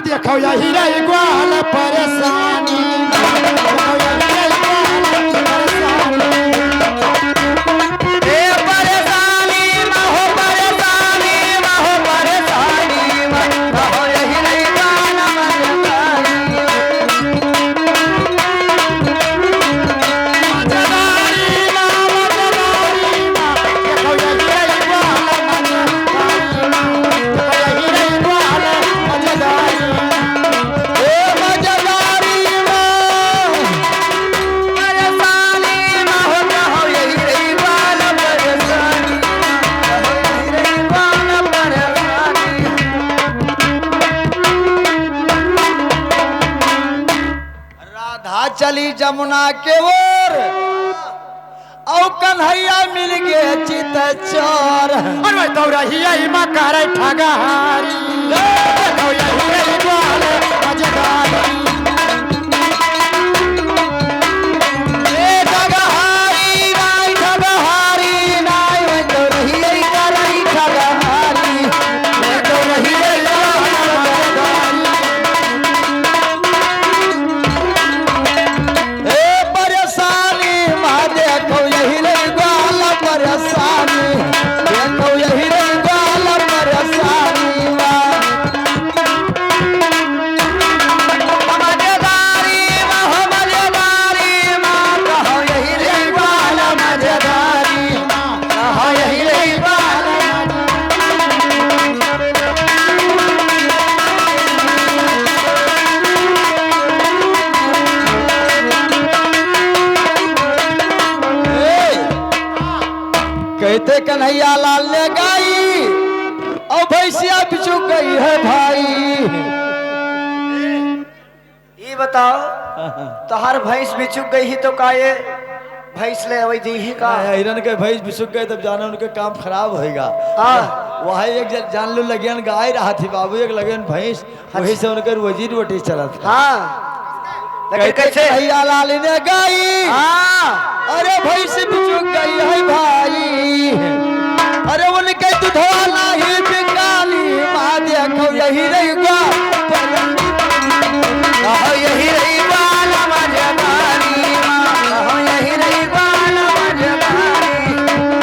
देखो यही रही ग्वाल परेशानी चली जमुना के ओर औ कन्हैया मिल गए चित चोर अरे दौड़हिया इमा करे ठगारी देखो यही रही ग्वाल मजेदारी कहते कन्हैया लाल ने गाई और भैंसिया बिचू गई है भाई। ये बताओ तोहर भैंस बिचुक गई ही तो का ये भैंस ले अवै दी ही का हिरन के भैंस बिचुक गए तब जाना उनके काम खराब होएगा। वही एक जान लो लगन गाय रहा थी बाबू एक लगन भैंस वही से उनके रोजी रोटी चला था। हाँ कैसे कन्हैया लाल ने गाई अरे भैंस बिचुक गई है भाई अरे उनके दुधवा नहीं बिकाली माँ देखो यही रही यही रही बाल मजेदारी यही रही बाल मजेदारी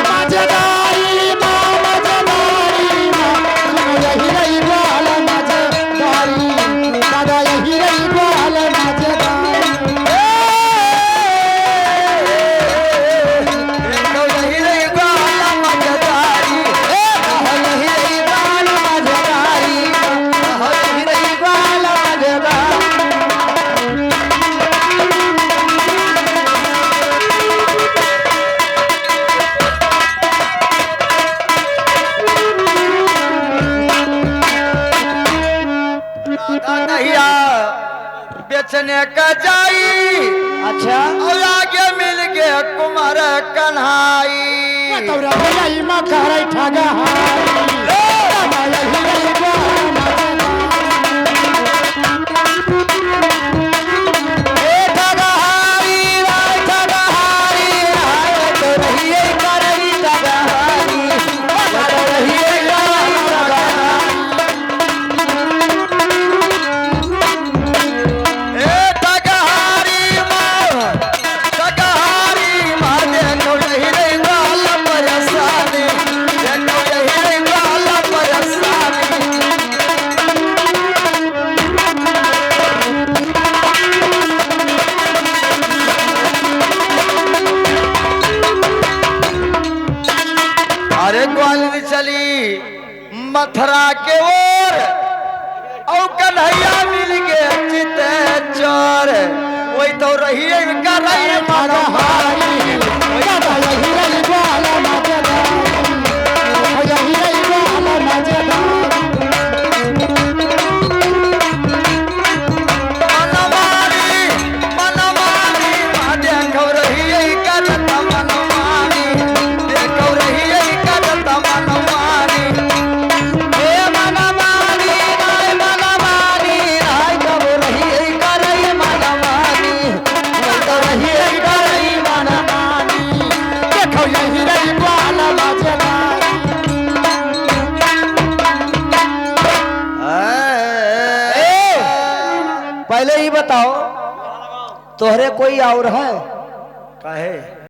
मजेदारी यही रही ग्वाल मजेदारी दादा यही रही ग्वाल मजेदारी यही रही बाल मजेदारी यही रही बाल मजेदारी यही रही बाल मजेदारी कन्हैया बेचने का जाई अच्छा और आगे मिल गया कुमार कन्हाई दौड़हिया इमा करे ठगारी दादा यही रही ग्वाल अरे ग्वालियर चली मथुरा के ओर और कन्हैया मिल गए चित चोर वही तो रही करे ठगारी दादा यही रही ग्वाल मजेदारी यही रही ग्वाल मजेदारी मनमानी माँ देखो रही करत मनमानी देखो रही करत मनमानी हे मनमानी पहले ही बताओ तोहरे कोई और है काहे